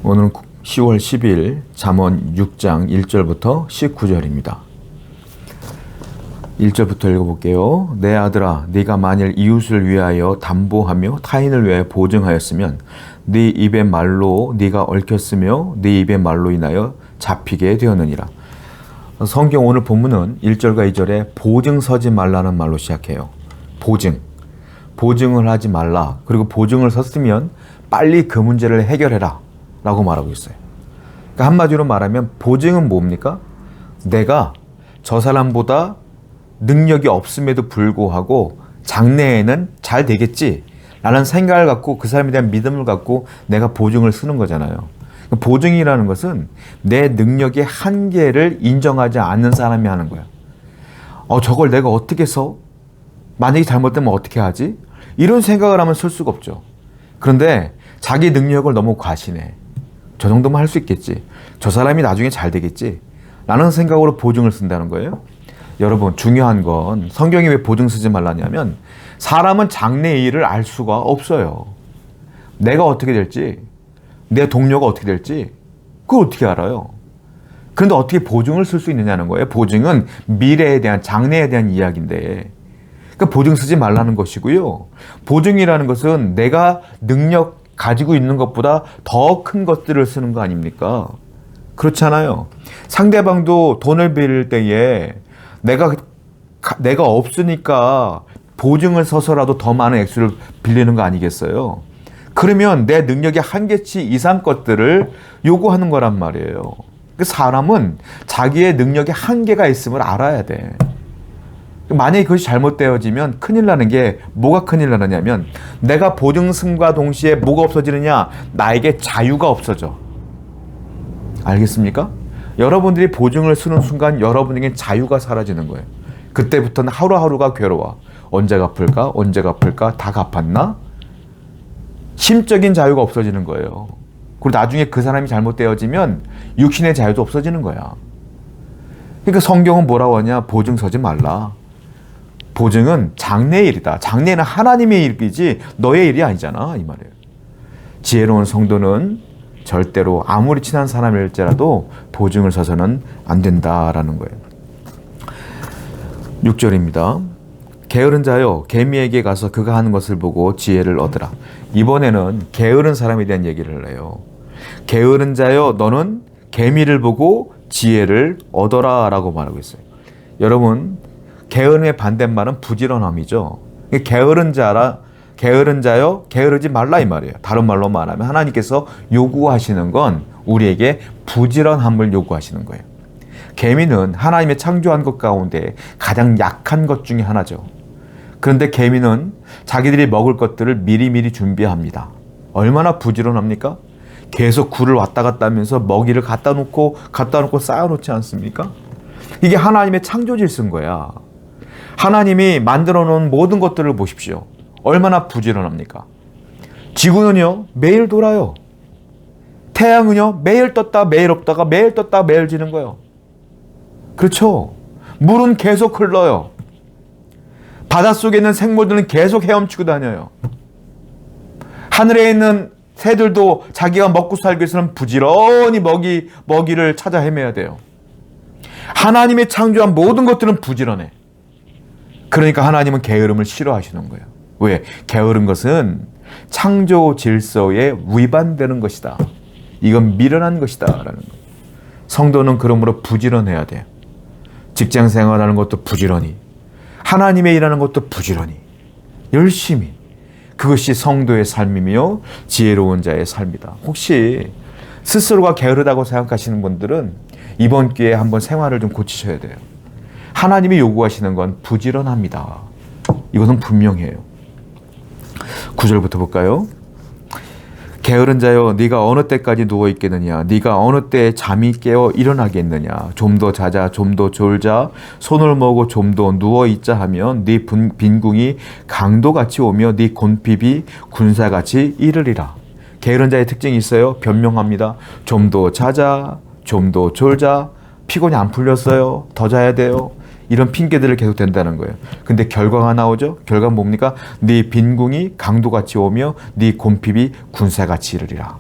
오늘은 10월 10일 잠언 6장 1절부터 19절입니다. 1절부터 읽어볼게요. 내 아들아, 네가 만일 이웃을 위하여 담보하며 타인을 위하여 보증하였으면 네 입의 말로 네가 얽혔으며 네 입의 말로 인하여 잡히게 되었느니라. 성경 오늘 본문은 1절과 2절에 보증 서지 말라는 말로 시작해요. 보증을 하지 말라. 그리고 보증을 섰으면 빨리 그 문제를 해결해라 라고 말하고 있어요. 그러니까 한마디로 말하면 보증은 뭡니까? 내가 저 사람보다 능력이 없음에도 불구하고 장래에는 잘 되겠지 라는 생각을 갖고 그 사람에 대한 믿음을 갖고 내가 보증을 쓰는 거잖아요. 보증이라는 것은 내 능력의 한계를 인정하지 않는 사람이 하는 거야. 저걸 내가 어떻게 써? 만약에 잘못되면 어떻게 하지? 이런 생각을 하면 쓸 수가 없죠. 그런데 자기 능력을 너무 과신해. 저 정도만 할 수 있겠지. 저 사람이 나중에 잘 되겠지. 라는 생각으로 보증을 쓴다는 거예요. 여러분, 중요한 건 성경이 왜 보증 쓰지 말라냐면 사람은 장래의 일을 알 수가 없어요. 내가 어떻게 될지, 내 동료가 어떻게 될지 그걸 어떻게 알아요? 그런데 어떻게 보증을 쓸 수 있느냐는 거예요. 보증은 미래에 대한, 장래에 대한 이야기인데, 그러니까 보증 쓰지 말라는 것이고요. 보증이라는 것은 내가 능력 가지고 있는 것보다 더 큰 것들을 쓰는 거 아닙니까? 그렇잖아요. 상대방도 돈을 빌릴 때에 내가 없으니까 보증을 서서라도 더 많은 액수를 빌리는 거 아니겠어요? 그러면 내 능력의 한계치 이상 것들을 요구하는 거란 말이에요. 사람은 자기의 능력의 한계가 있음을 알아야 돼. 만약에 그것이 잘못되어지면 큰일 나는 게, 뭐가 큰일 나느냐면 내가 보증승과 동시에 뭐가 없어지느냐? 나에게 자유가 없어져. 알겠습니까? 여러분들이 보증을 쓰는 순간 여러분에게 자유가 사라지는 거예요. 그때부터는 하루하루가 괴로워. 언제 갚을까? 언제 갚을까? 다 갚았나? 심적인 자유가 없어지는 거예요. 그리고 나중에 그 사람이 잘못되어지면 육신의 자유도 없어지는 거야. 그러니까 성경은 뭐라고 하냐? 보증 서지 말라. 보증은 장래의 일이다. 장래는 하나님의 일이지 너의 일이 아니잖아, 이 말이에요. 지혜로운 성도는 절대로 아무리 친한 사람일지라도 보증을 서서는 안 된다라는 거예요. 6절입니다. 게으른 자여, 개미에게 가서 그가 하는 것을 보고 지혜를 얻으라. 이번에는 게으른 사람에 대한 얘기를 해요. 게으른 자여, 너는 개미를 보고 지혜를 얻어라 라고 말하고 있어요. 여러분, 게으름의 반대말은 부지런함이죠. 게으른 자여, 게으르지 말라 이 말이에요. 다른 말로 말하면 하나님께서 요구하시는 건 우리에게 부지런함을 요구하시는 거예요. 개미는 하나님의 창조한 것 가운데 가장 약한 것 중에 하나죠. 그런데 개미는 자기들이 먹을 것들을 미리미리 준비합니다. 얼마나 부지런합니까? 계속 굴을 왔다 갔다 하면서 먹이를 갖다 놓고 쌓아놓지 않습니까? 이게 하나님의 창조 질서인 거야. 하나님이 만들어 놓은 모든 것들을 보십시오. 얼마나 부지런합니까? 지구는요, 매일 돌아요. 태양은요, 매일 떴다 매일 없다가 매일 떴다 매일 지는 거예요. 그렇죠? 물은 계속 흘러요. 바닷속에 있는 생물들은 계속 헤엄치고 다녀요. 하늘에 있는 새들도 자기가 먹고 살기 위해서는 부지런히 먹이를 찾아 헤매야 돼요. 하나님의 창조한 모든 것들은 부지런해. 그러니까 하나님은 게으름을 싫어하시는 거예요. 왜? 게으른 것은 창조 질서에 위반되는 것이다. 이건 미련한 것이다 라는 거예요. 성도는 그러므로 부지런해야 돼요. 직장 생활하는 것도 부지런히, 하나님의 일하는 것도 부지런히, 열심히. 그것이 성도의 삶이며 지혜로운 자의 삶이다. 혹시 스스로가 게으르다고 생각하시는 분들은 이번 기회에 한번 생활을 좀 고치셔야 돼요. 하나님이 요구하시는 건 부지런합니다. 이것은 분명해요. 9절부터 볼까요? 게으른 자여, 네가 어느 때까지 누워 있겠느냐? 네가 어느 때에 잠이 깨어 일어나겠느냐? 좀 더 자자, 좀 더 졸자, 손을 모으고 좀 더 누워 있자 하면 네 빈궁이 강도같이 오며 네 곤핍이 군사같이 이르리라. 게으른 자의 특징이 있어요. 변명합니다. 좀 더 자자, 좀 더 졸자, 피곤이 안 풀렸어요. 더 자야 돼요. 이런 핑계들을 계속 댄다는 거예요. 근데 결과가 나오죠. 결과는 뭡니까? 네 빈궁이 강도같이 오며 네 곤핍이 군사같이 이르리라.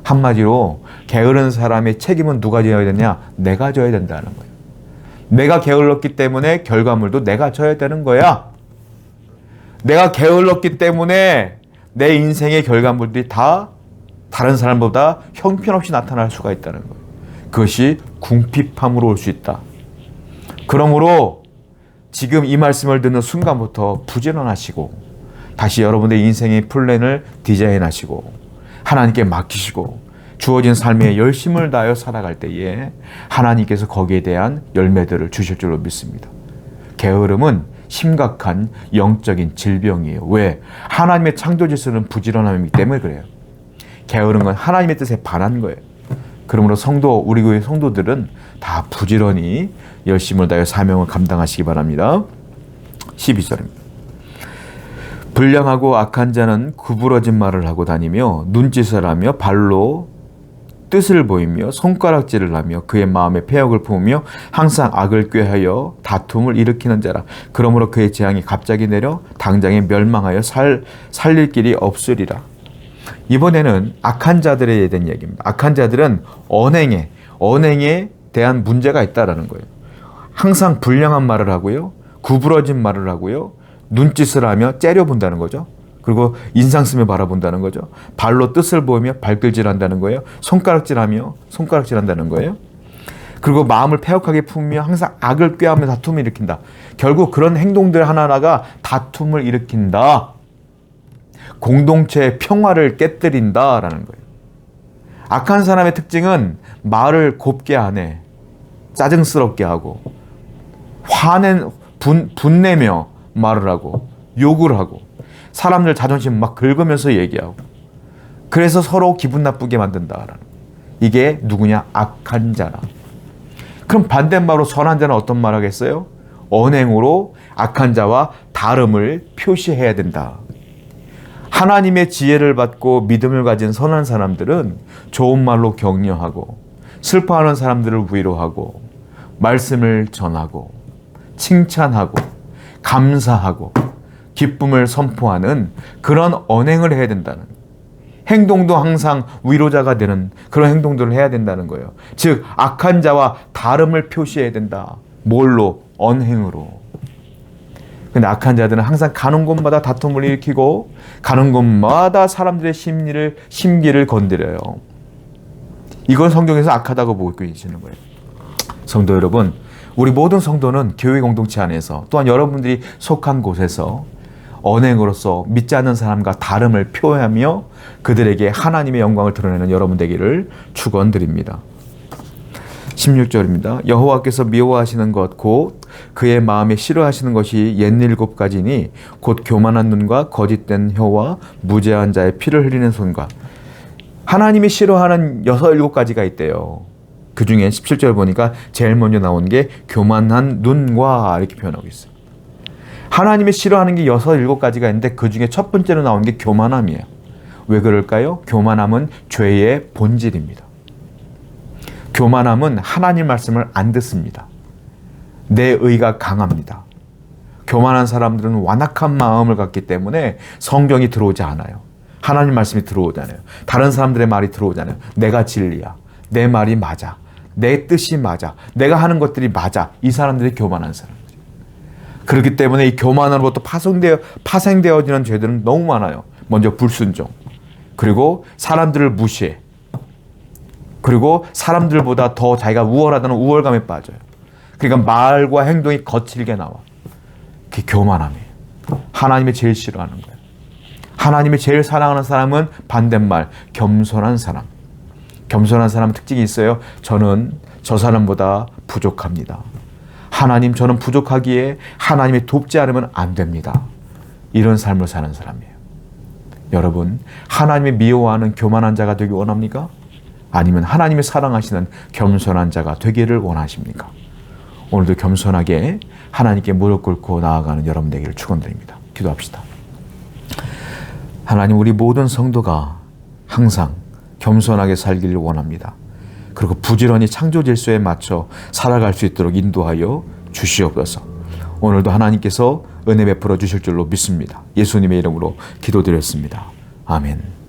한마디로 게으른 사람의 책임은 누가 져야 되냐? 내가 져야 된다는 거예요. 내가 게을렀기 때문에 결과물도 내가 져야 되는 거야. 내가 게을렀기 때문에 내 인생의 결과물들이 다 다른 사람보다 형편없이 나타날 수가 있다는 거예요. 그것이 궁핍함으로 올 수 있다. 그러므로 지금 이 말씀을 듣는 순간부터 부지런하시고 다시 여러분의 인생의 플랜을 디자인하시고 하나님께 맡기시고 주어진 삶에 열심을 다하여 살아갈 때에 하나님께서 거기에 대한 열매들을 주실 줄로 믿습니다. 게으름은 심각한 영적인 질병이에요. 왜? 하나님의 창조 질서는 부지런함이기 때문에 그래요. 게으른 건 하나님의 뜻에 반한 거예요. 그러므로 우리 교회 성도들은 다 부지런히 열심을 다하여 사명을 감당하시기 바랍니다. 12절입니다. 불량하고 악한 자는 구부러진 말을 하고 다니며 눈짓을 하며 발로 뜻을 보이며 손가락질을 하며 그의 마음에 패역을 품으며 항상 악을 꾀하여 다툼을 일으키는 자라. 그러므로 그의 재앙이 갑자기 내려 당장에 멸망하여 살릴 길이 없으리라. 이번에는 악한 자들에 대한 이야기입니다. 악한 자들은 언행에 대한 문제가 있다라는 거예요. 항상 불량한 말을 하고요. 구부러진 말을 하고요. 눈짓을 하며 째려본다는 거죠. 그리고 인상 쓰며 바라본다는 거죠. 발로 뜻을 보이며 발길질한다는 거예요. 손가락질하며 손가락질한다는 거예요. 그리고 마음을 패역하게 품으며 항상 악을 꾀하며 다툼을 일으킨다. 결국 그런 행동들 하나하나가 다툼을 일으킨다. 공동체의 평화를 깨뜨린다라는 거예요. 악한 사람의 특징은 말을 곱게 하네, 짜증스럽게 하고 분내며 말을 하고 욕을 하고 사람들 자존심 막 긁으면서 얘기하고 그래서 서로 기분 나쁘게 만든다라는 이게 누구냐? 악한 자라. 그럼 반대말로 선한 자는 어떤 말 하겠어요? 언행으로 악한 자와 다름을 표시해야 된다. 하나님의 지혜를 받고 믿음을 가진 선한 사람들은 좋은 말로 격려하고 슬퍼하는 사람들을 위로하고 말씀을 전하고 칭찬하고 감사하고 기쁨을 선포하는 그런 언행을 해야 된다는, 행동도 항상 위로자가 되는 그런 행동들을 해야 된다는 거예요. 즉 악한 자와 다름을 표시해야 된다. 뭘로? 언행으로. 근데 악한 자들은 항상 가는 곳마다 다툼을 일으키고 가는 곳마다 사람들의 심기를 건드려요. 이걸 성경에서 악하다고 보고 계시는 거예요. 성도 여러분, 우리 모든 성도는 교회 공동체 안에서 또한 여러분들이 속한 곳에서 언행으로서 믿지 않는 사람과 다름을 표하며 그들에게 하나님의 영광을 드러내는 여러분 되기를 축원드립니다. 16절입니다. 여호와께서 미워하시는 것 곧 그의 마음에 싫어하시는 것이 67가지니 곧 교만한 눈과 거짓된 혀와 무죄한 자의 피를 흘리는 손과. 하나님이 싫어하는 7가지가 있대요. 그 중에 17절 보니까 제일 먼저 나온 게 교만한 눈과 이렇게 표현하고 있어요. 하나님이 싫어하는 게 7가지가 있는데 그 중에 첫 번째로 나온 게 교만함이에요. 왜 그럴까요? 교만함은 죄의 본질입니다. 교만함은 하나님 말씀을 안 듣습니다. 내 의가 강합니다. 교만한 사람들은 완악한 마음을 갖기 때문에 성경이 들어오지 않아요. 하나님 말씀이 들어오지 않아요. 다른 사람들의 말이 들어오지 않아요. 내가 진리야. 내 말이 맞아. 내 뜻이 맞아. 내가 하는 것들이 맞아. 이 사람들이 교만한 사람들이에요. 그렇기 때문에 이 교만으로부터 파생되어지는 죄들은 너무 많아요. 먼저 불순종. 그리고 사람들을 무시해. 그리고 사람들보다 더 자기가 우월하다는 우월감에 빠져요. 그러니까 말과 행동이 거칠게 나와. 그게 교만함이에요. 하나님이 제일 싫어하는 거예요. 하나님이 제일 사랑하는 사람은 반대말 겸손한 사람. 겸손한 사람은 특징이 있어요. 저는 저 사람보다 부족합니다. 하나님, 저는 부족하기에 하나님이 돕지 않으면 안 됩니다. 이런 삶을 사는 사람이에요. 여러분, 하나님이 미워하는 교만한 자가 되기 원합니까? 아니면 하나님이 사랑하시는 겸손한 자가 되기를 원하십니까? 오늘도 겸손하게 하나님께 무릎 꿇고 나아가는 여러분 되기를 축원드립니다. 기도합시다. 하나님, 우리 모든 성도가 항상 겸손하게 살기를 원합니다. 그리고 부지런히 창조 질서에 맞춰 살아갈 수 있도록 인도하여 주시옵소서. 오늘도 하나님께서 은혜 베풀어 주실 줄로 믿습니다. 예수님의 이름으로 기도드렸습니다. 아멘.